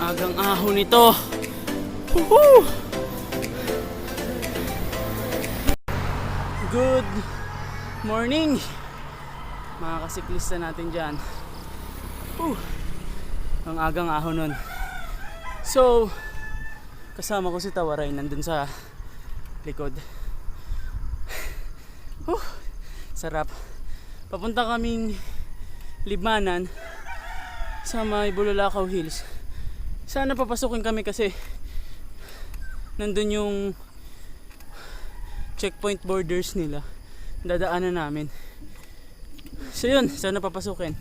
Agang ahon nito. Woohoo! Good morning mga kasiklista natin dyan. Ang agang ahon nun. So kasama ko si Tawaray nandun sa likod. Sarap. Papunta kaming Libmanan sa may Bulalacao Hills. Sana papasukin kami kasi nandun yung checkpoint borders nila. Dadaanan namin. So yun, sana papasukin.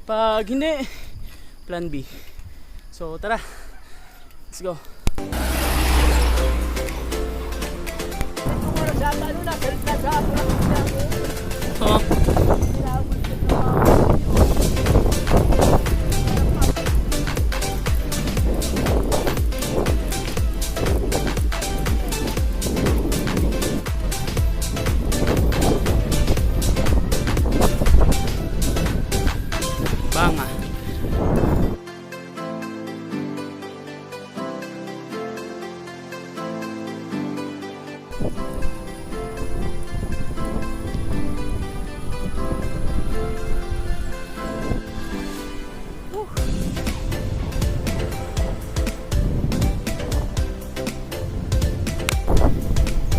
Pag hindi, plan B. So tara, let's go. Oh. Banga.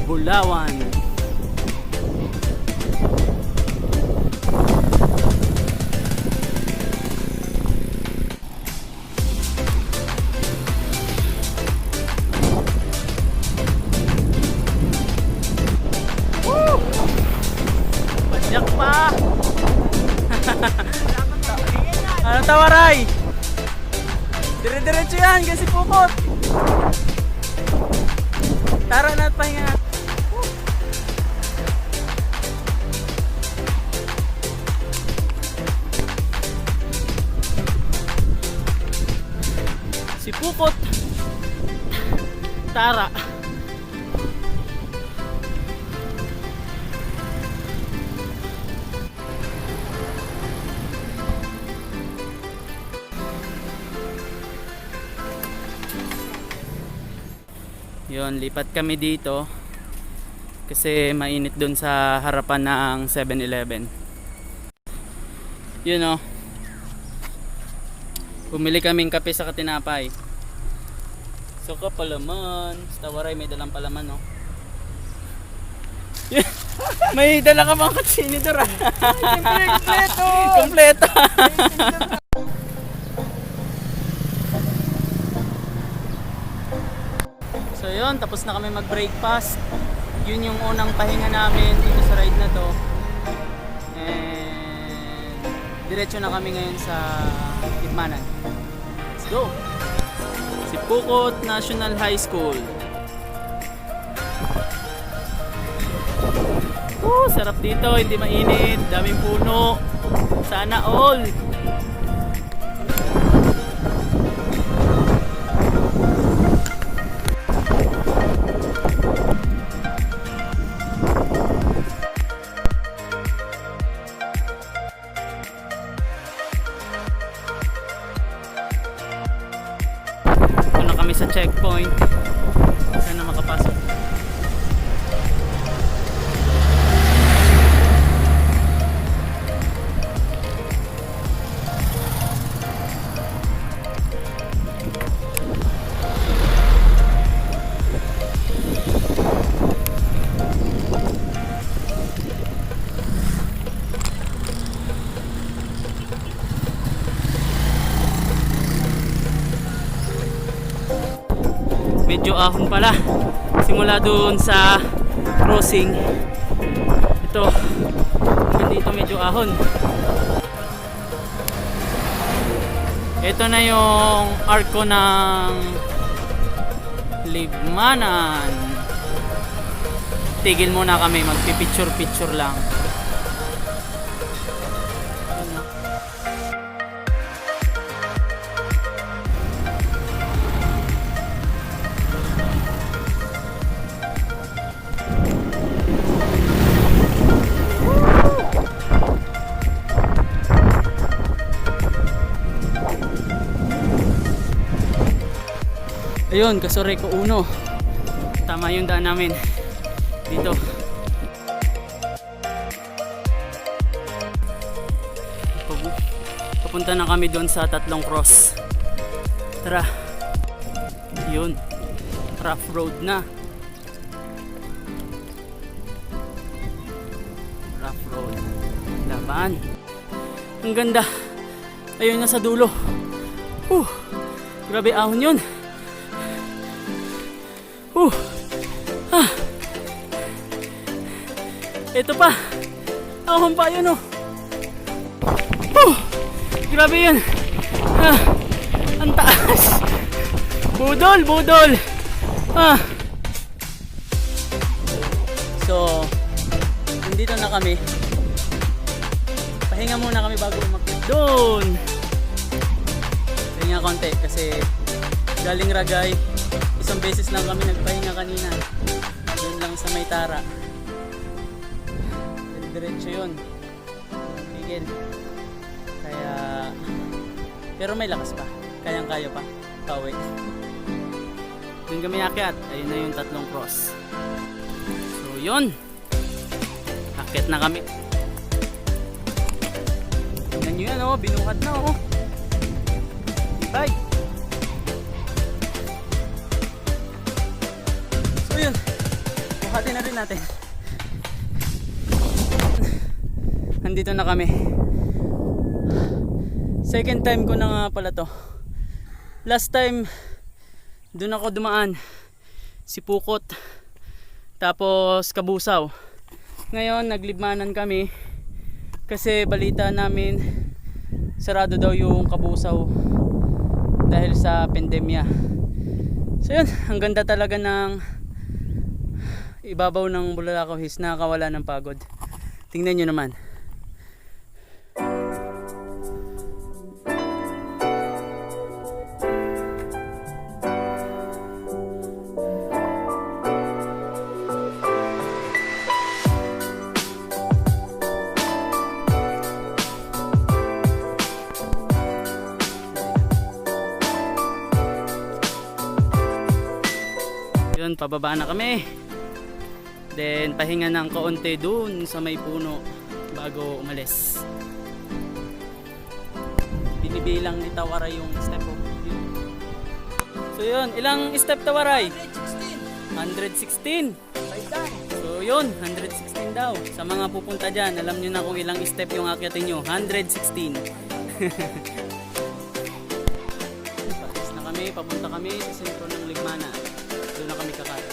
Bulawan. Padyak pa. Ano Tawaray? Dire-diretso yan kasi pukot. Tara na at pahinga natin. Si Pukot Tara. Yun, lipat kami dito kasi mainit dun sa harapan ng 7-Eleven. Yun o, bumili kaming kape sa katinapay. So palaman, sa Tawaray may dalang palaman no. May dala ka bang katsinidor ah. Kompleto. Kompleto. So yun, tapos na kami mag-breakfast. Yun yung unang pahinga namin dito sa ride na to. And diretso na kami ngayon sa Libmanan. Let's go! Si Pukot National High School. Sarap dito, hindi mainit, daming puno. Sana all. Kami sa checkpoint. Sana makapasok. Medyo ahon pala simula doon sa crossing. Ito hanggang dito medyo ahon. Ito na yung arko ng Libmanan. Tigil muna kami, magpipicture-picture lang. Ayun, Casoreco 1. Tama yung daan namin dito. Papunta na kami doon sa tatlong cross. Tara. Yun. Rough road na. Rough road. Laban. Ang ganda. Ayun na sa dulo. Grabe ahon yun. Ito pa. Ahon pa yun, oh. Grabe yun. Ang taas. Budol. So, nandito na kami. Pahinga muna kami bago umakyat doon. Pahinga konti kasi galing Ragay. Isang beses lang kami nagpahinga kanina. Doon lang sa May Tara. Diretso yun. Miguel. Kaya, pero may lakas pa. Kayang-kaya pa. Pauwi. Doon kami akyat. Ayun na yung tatlong cross. So yun. Akyat na kami. Tingnan nyo yan, oh. Binuhat na, oh. Bye. So yun. Buhatin na rin natin. Nandito na kami. Second time ko na nga pala to. Last time doon ako dumaan, Sipukot, tapos Kabusaw. Ngayon naglibmanan kami kasi balita namin sarado daw yung Kabusaw dahil sa pandemya. So yun, ang ganda talaga ng ibabaw ng Bulalacao Hills, nakakawala ng pagod. Tingnan nyo naman. Yun, pababa na kami. Then pahinga ng kaunti dun sa may puno bago umalis. Binibilang ni Tawaray yung step ko. So yun, ilang step Tawaray? 116. So yun, 116 daw. Sa mga pupunta dyan, alam nyo na kung ilang step yung akyatin nyo. 116. Patis na kami, papunta kami sa sentro ng Libmanan. Doon na kami kakain.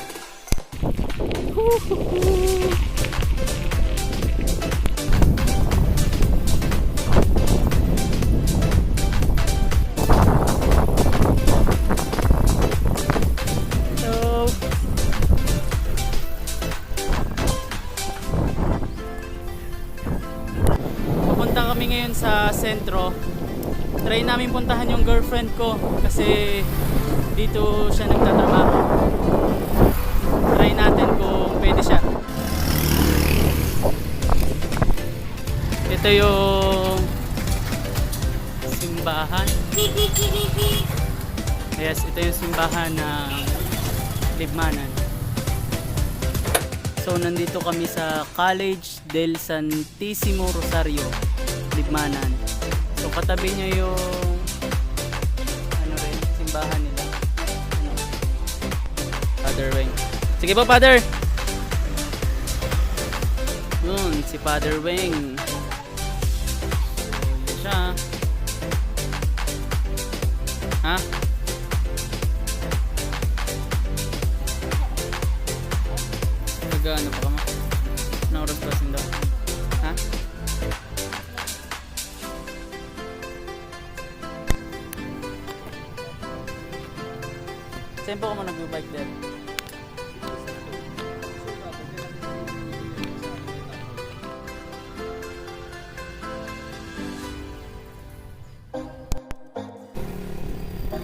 Pupunta kami ngayon sa sentro. Try namin puntahan yung girlfriend ko kasi dito siya nagtatrabaho. Try natin kung pwede siya. Ito yung simbahan. Yes, ito yung simbahan ng Libmanan. So nandito kami sa College del Santissimo Rosario, Libmanan. So katabi niya yung simbahan nila. Father Weng. Sige po, Father. Yun, si Father Weng. Yun siya. Ha? Ano pa ka mo? Anong oras ba sindaw? Ha? Saan po ka mo nag-bike there?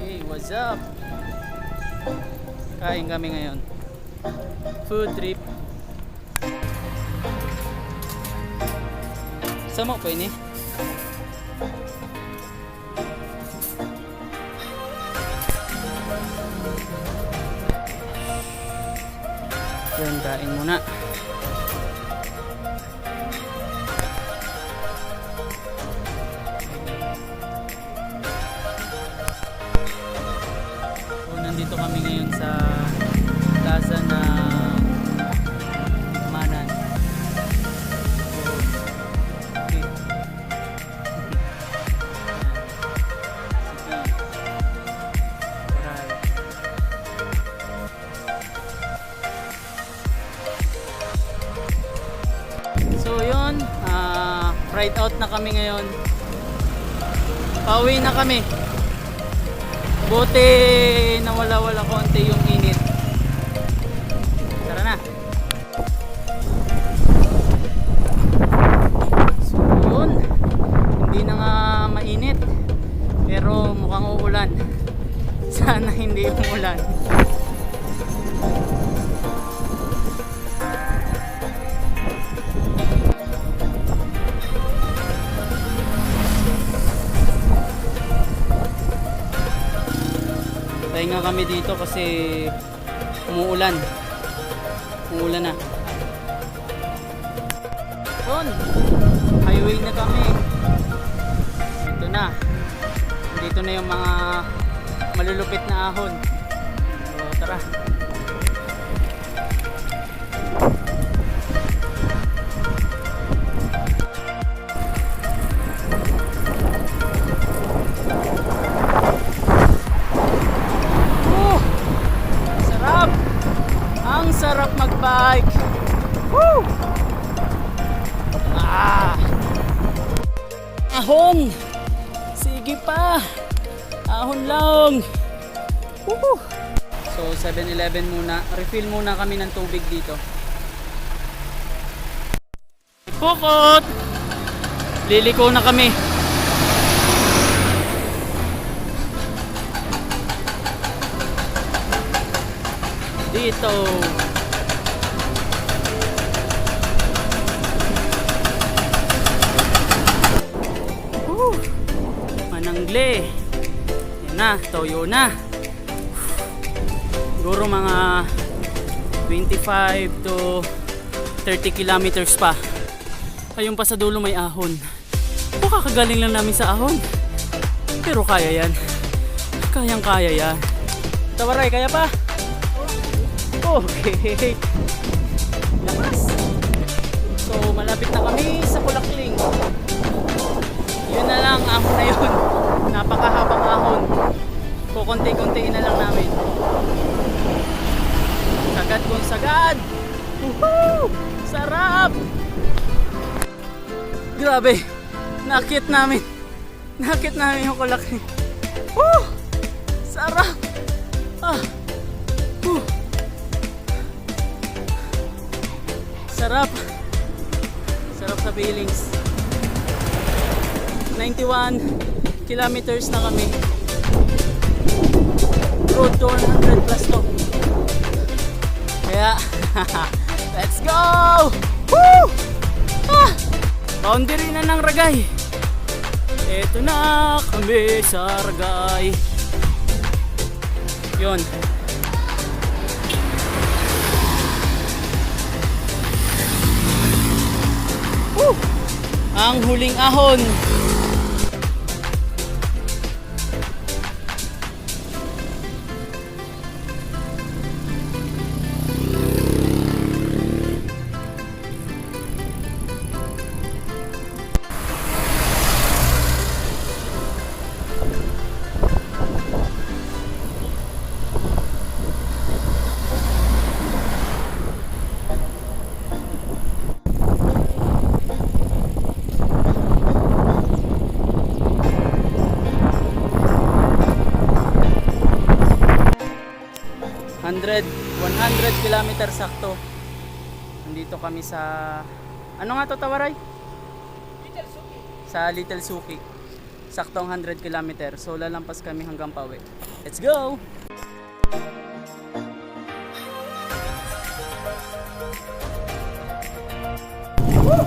Hey, what's up? Kain kami ngayon. Food trip. Sama po ini. Kain muna. So, nandito kami ngayon sa plaza na Libmanan. Okay. So yun, ride out na kami ngayon. Pauwi na kami. Buti nawala-wala konti yung init. Tara na. So yun, hindi na nga mainit. Pero mukhang uulan. Sana hindi umulan. Pahinga kami dito kasi umuulan. Umuulan na. Yun, highway na kami. Dito na. Dito na yung mga malulupit na ahon. So tara. Ang sarap magbike. Woo! Ahon. Sige pa. Ahon lang. Woo! So 7-Eleven muna. Refill muna kami ng tubig dito. Pukot. Liliko na kami. Dito. Manangle. Yan na, toyo na. Siguro mga 25 to 30 kilometers pa. Ayun pa sa dulo may ahon. O kakagaling lang namin sa ahon. Pero kaya yan. Kayang kaya yan. Tawaray, kaya pa? Okay. Lakas. So malapit na kami sa Kulakling. Yun na lang, ahon na yun. Napakahabang ahon. Kukunti-kuntiin na lang namin. Sagad kung sagad. Woohoo! Sarap! Grabe. Nakit namin. Nakit namin yung Kulakling. Woo! Sarap! Ah! Woo! Sarap. Sarap sa feelings. 91 kilometers na kami. Road to 100 plus to. Kaya, let's go! Woo! Ah! Boundary na ng Ragay. Eto na kami sa Ragay. Yun. Ang huling ahon. Kilometer sakto. Nandito kami sa ano nga to, Tawaray? Little Suki. Sa Little Suki. Saktong 100 kilometer. So lalampas kami hanggang pauwi. Let's go! Woo!